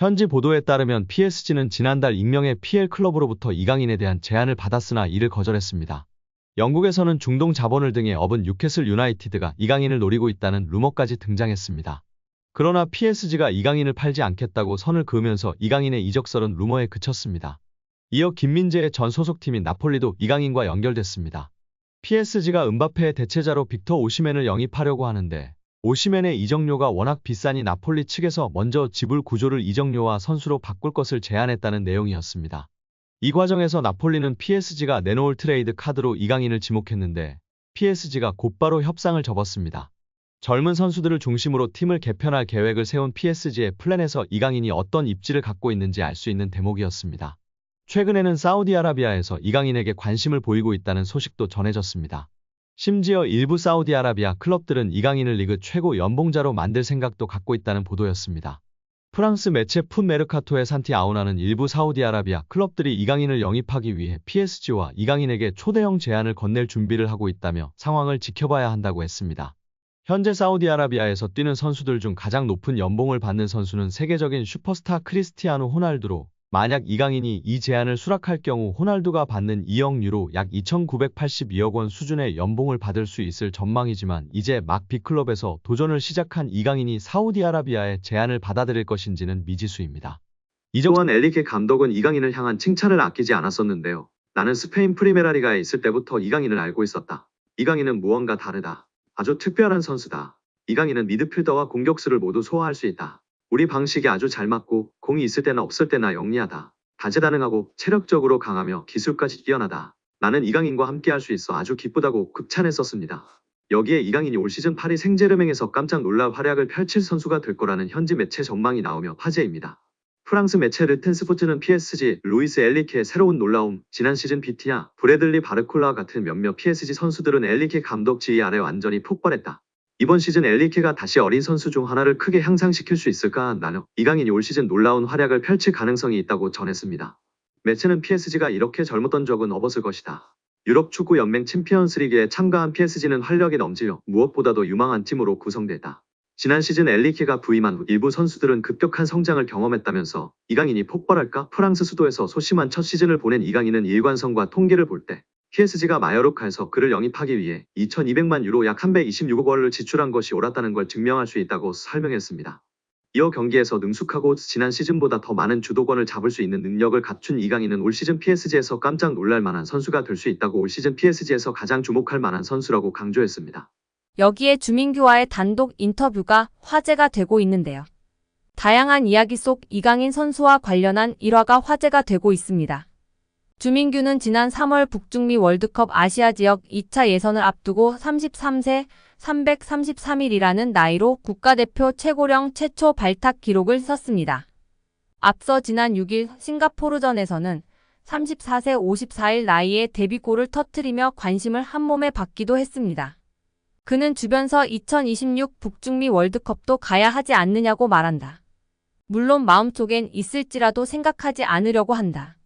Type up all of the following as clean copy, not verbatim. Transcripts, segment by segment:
현지 보도에 따르면 PSG는 지난달 익명의 PL 클럽으로부터 이강인에 대한 제안을 받았으나 이를 거절했습니다. 영국에서는 중동 자본을 등에 업은 뉴캐슬 유나이티드가 이강인을 노리고 있다는 루머까지 등장했습니다. 그러나 PSG가 이강인을 팔지 않겠다고 선을 그으면서 이강인의 이적설은 루머에 그쳤습니다. 이어 김민재의 전 소속팀인 나폴리도 이강인과 연결됐습니다. PSG가 음바페의 대체자로 빅터 오시멘을 영입하려고 하는데 오시멘의 이적료가 워낙 비싸니 나폴리 측에서 먼저 지불 구조를 이적료와 선수로 바꿀 것을 제안했다는 내용이었습니다. 이 과정에서 나폴리는 PSG가 내놓을 트레이드 카드로 이강인을 지목했는데 PSG가 곧바로 협상을 접었습니다. 젊은 선수들을 중심으로 팀을 개편할 계획을 세운 PSG의 플랜에서 이강인이 어떤 입지를 갖고 있는지 알 수 있는 대목이었습니다. 최근에는 사우디아라비아에서 이강인에게 관심을 보이고 있다는 소식도 전해졌습니다. 심지어 일부 사우디아라비아 클럽들은 이강인을 리그 최고 연봉자로 만들 생각도 갖고 있다는 보도였습니다. 프랑스 매체 풋메르카토의 산티아우나는 일부 사우디아라비아 클럽들이 이강인을 영입하기 위해 PSG와 이강인에게 초대형 제안을 건넬 준비를 하고 있다며 상황을 지켜봐야 한다고 했습니다. 현재 사우디아라비아에서 뛰는 선수들 중 가장 높은 연봉을 받는 선수는 세계적인 슈퍼스타 크리스티아노 호날두로 만약 이강인이 이 제안을 수락할 경우 호날두가 받는 2억 유로 약 2,982억 원 수준의 연봉을 받을 수 있을 전망이지만 이제 막 B클럽에서 도전을 시작한 이강인이 사우디아라비아의 제안을 받아들일 것인지는 미지수입니다. 또한 엘리케 감독은 이강인을 향한 칭찬을 아끼지 않았었는데요. 나는 스페인 프리메라리가에 있을 때부터 이강인을 알고 있었다. 이강인은 무언가 다르다. 아주 특별한 선수다. 이강인은 미드필더와 공격수를 모두 소화할 수 있다. 우리 방식이 아주 잘 맞고 공이 있을 때나 없을 때나 영리하다. 다재다능하고 체력적으로 강하며 기술까지 뛰어나다. 나는 이강인과 함께할 수 있어 아주 기쁘다고 극찬했었습니다. 여기에 이강인이 올 시즌 파리 생제르맹에서 깜짝 놀랄 활약을 펼칠 선수가 될 거라는 현지 매체 전망이 나오며 화제입니다. 프랑스 매체 르텐스포츠는 PSG, 루이스 엘리케의 새로운 놀라움, 지난 시즌 비티냐, 브래들리 바르콜라와 같은 몇몇 PSG 선수들은 엘리케 감독 지휘 아래 완전히 폭발했다. 이번 시즌 엘리케가 다시 어린 선수 중 하나를 크게 향상시킬 수 있을까? 나는 이강인이 올 시즌 놀라운 활약을 펼칠 가능성이 있다고 전했습니다. 매체는 PSG가 이렇게 젊었던 적은 없었을 것이다. 유럽 축구 연맹 챔피언스리그에 참가한 PSG는 활력이 넘치며 무엇보다도 유망한 팀으로 구성됐다. 지난 시즌 엘리케가 부임한 후 일부 선수들은 급격한 성장을 경험했다면서 이강인이 폭발할까? 프랑스 수도에서 소심한 첫 시즌을 보낸 이강인은 일관성과 통계를 볼 때 PSG가 마요르카에서 그를 영입하기 위해 2,200만 유로 약 326억 원을 지출한 것이 옳았다는 걸 증명할 수 있다고 설명했습니다. 이어 경기에서 능숙하고 지난 시즌보다 더 많은 주도권을 잡을 수 있는 능력을 갖춘 이강인은 올 시즌 PSG에서 깜짝 놀랄 만한 선수가 될 수 있다고 올 시즌 PSG에서 가장 주목할 만한 선수라고 강조했습니다. 여기에 주민규와의 단독 인터뷰가 화제가 되고 있는데요. 다양한 이야기 속 이강인 선수와 관련한 일화가 화제가 되고 있습니다. 주민규는 지난 3월 북중미 월드컵 아시아 지역 2차 예선을 앞두고 33세 333일이라는 나이로 국가대표 최고령 최초 발탁 기록을 썼습니다. 앞서 지난 6일 싱가포르전에서는 34세 54일 나이에 데뷔골을 터뜨리며 관심을 한몸에 받기도 했습니다. 그는 주변서 2026 북중미 월드컵도 가야 하지 않느냐고 말한다. 물론 마음속엔 있을지라도 생각하지 않으려고 한다.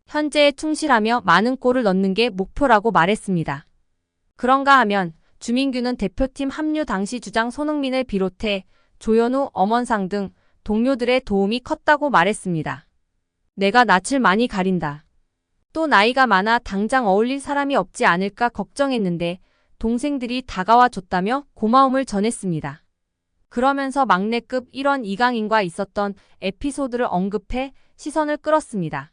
현재에 충실하며 많은 골을 넣는 게 목표라고 말했습니다. 그런가 하면 주민규는 대표팀 합류 당시 주장 손흥민을 비롯해 조현우, 엄원상 등 동료들의 도움이 컸다고 말했습니다. 내가 낯을 많이 가린다. 또 나이가 많아 당장 어울릴 사람이 없지 않을까 걱정했는데 동생들이 다가와 줬다며 고마움을 전했습니다. 그러면서 막내급 1원 이강인과 있었던 에피소드를 언급해 시선을 끌었습니다.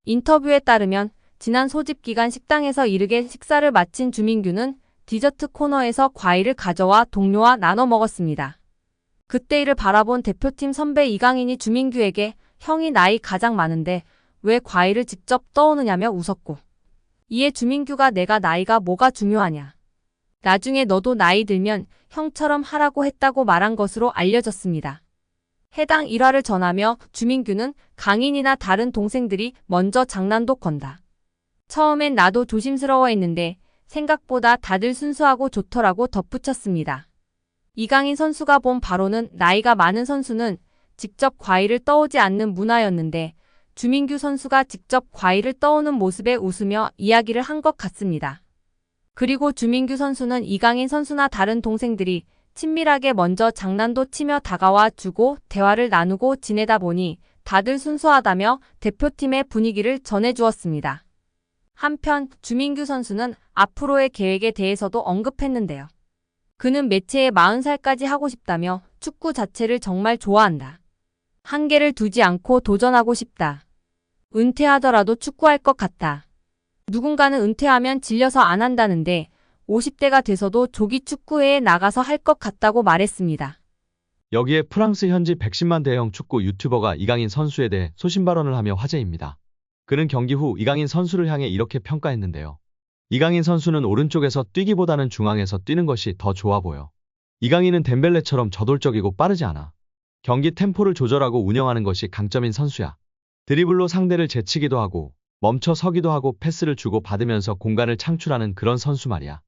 인터뷰에 따르면 지난 소집 기간 식당에서 이르게 식사를 마친 주민규는 디저트 코너에서 과일을 가져와 동료와 나눠 먹었습니다. 그때 이를 바라본 대표팀 선배 이강인이 주민규에게 형이 나이 가장 많은데 왜 과일을 직접 떠오느냐며 웃었고 이에 주민규가 내가 나이가 뭐가 중요하냐. 나중에 너도 나이 들면 형처럼 하라고 했다고 말한 것으로 알려졌습니다. 해당 일화를 전하며 주민규는 강인이나 다른 동생들이 먼저 장난도 건다. 처음엔 나도 조심스러워했는데 생각보다 다들 순수하고 좋더라고 덧붙였습니다. 이강인 선수가 본 바로는 나이가 많은 선수는 직접 과일을 떠오지 않는 문화였는데 주민규 선수가 직접 과일을 떠오는 모습에 웃으며 이야기를 한 것 같습니다. 그리고 주민규 선수는 이강인 선수나 다른 동생들이 친밀하게 먼저 장난도 치며 다가와 주고 대화를 나누고 지내다 보니 다들 순수하다며 대표팀의 분위기를 전해주었습니다. 한편 주민규 선수는 앞으로의 계획에 대해서도 언급했는데요. 그는 매체에 40살까지 하고 싶다며 축구 자체를 정말 좋아한다. 한계를 두지 않고 도전하고 싶다. 은퇴하더라도 축구할 것 같다. 누군가는 은퇴하면 질려서 안 한다는데 50대가 돼서도 조기 축구회에 나가서 할 것 같다고 말했습니다. 여기에 프랑스 현지 110만 대형 축구 유튜버가 이강인 선수에 대해 소신 발언을 하며 화제입니다. 그는 경기 후 이강인 선수를 향해 이렇게 평가했는데요. 이강인 선수는 오른쪽에서 뛰기보다는 중앙에서 뛰는 것이 더 좋아 보여. 이강인은 덴벨레처럼 저돌적이고 빠르지 않아. 경기 템포를 조절하고 운영하는 것이 강점인 선수야. 드리블로 상대를 제치기도 하고 멈춰 서기도 하고 패스를 주고 받으면서 공간을 창출하는 그런 선수 말이야.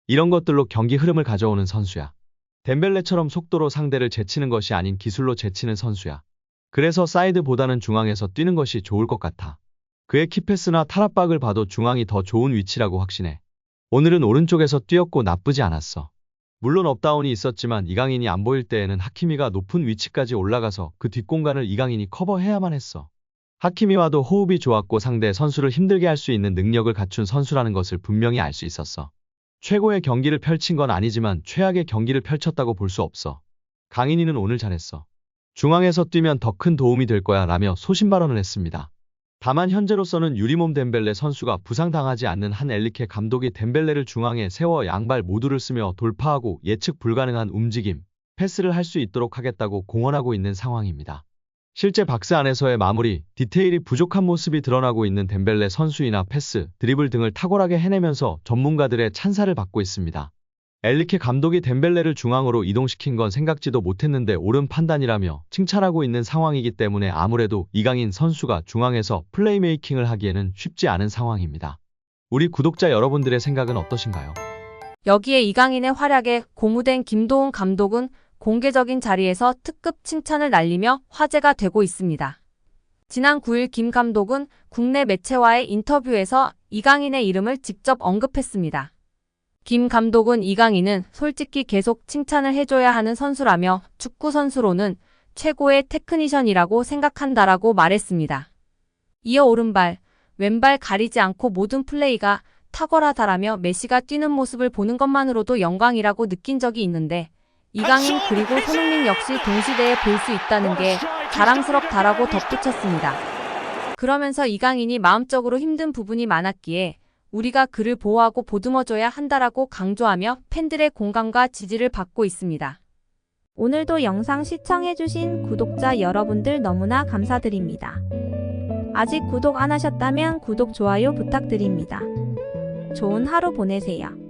이런 것들로 경기 흐름을 가져오는 선수야. 덴벨레처럼 속도로 상대를 제치는 것이 아닌 기술로 제치는 선수야. 그래서 사이드보다는 중앙에서 뛰는 것이 좋을 것 같아. 그의 키패스나 탈압박을 봐도 중앙이 더 좋은 위치라고 확신해. 오늘은 오른쪽에서 뛰었고 나쁘지 않았어. 물론 업다운이 있었지만 이강인이 안 보일 때에는 하키미가 높은 위치까지 올라가서 그 뒷공간을 이강인이 커버해야만 했어. 하키미와도 호흡이 좋았고 상대 선수를 힘들게 할 수 있는 능력을 갖춘 선수라는 것을 분명히 알 수 있었어. 최고의 경기를 펼친 건 아니지만 최악의 경기를 펼쳤다고 볼 수 없어. 강인이는 오늘 잘했어. 중앙에서 뛰면 더 큰 도움이 될 거야 라며 소신 발언을 했습니다. 다만 현재로서는 유리몸 덴벨레 선수가 부상당하지 않는 한 엘리케 감독이 덴벨레를 중앙에 세워 양발 모두를 쓰며 돌파하고 예측 불가능한 움직임, 패스를 할 수 있도록 하겠다고 공언하고 있는 상황입니다. 실제 박스 안에서의 마무리, 디테일이 부족한 모습이 드러나고 있는 덴벨레 선수이나 패스, 드리블 등을 탁월하게 해내면서 전문가들의 찬사를 받고 있습니다. 엘리케 감독이 덴벨레를 중앙으로 이동시킨 건 생각지도 못했는데 옳은 판단이라며 칭찬하고 있는 상황이기 때문에 아무래도 이강인 선수가 중앙에서 플레이메이킹을 하기에는 쉽지 않은 상황입니다. 우리 구독자 여러분들의 생각은 어떠신가요? 여기에 이강인의 활약에 고무된 김도훈 감독은 공개적인 자리에서 특급 칭찬을 날리며 화제가 되고 있습니다. 지난 9일 김 감독은 국내 매체와의 인터뷰에서 이강인의 이름을 직접 언급했습니다. 김 감독은 이강인은 솔직히 계속 칭찬을 해줘야 하는 선수라며 축구 선수로는 최고의 테크니션이라고 생각한다라고 말했습니다. 이어 오른발, 왼발 가리지 않고 모든 플레이가 탁월하다라며 메시가 뛰는 모습을 보는 것만으로도 영광이라고 느낀 적이 있는데 이강인 그리고 손흥민 역시 동시대에 볼 수 있다는 게 자랑스럽다라고 덧붙였습니다. 그러면서 이강인이 마음적으로 힘든 부분이 많았기에 우리가 그를 보호하고 보듬어줘야 한다라고 강조하며 팬들의 공감과 지지를 받고 있습니다. 오늘도 영상 시청해주신 구독자 여러분들 너무나 감사드립니다. 아직 구독 안 하셨다면 구독, 좋아요 부탁드립니다. 좋은 하루 보내세요.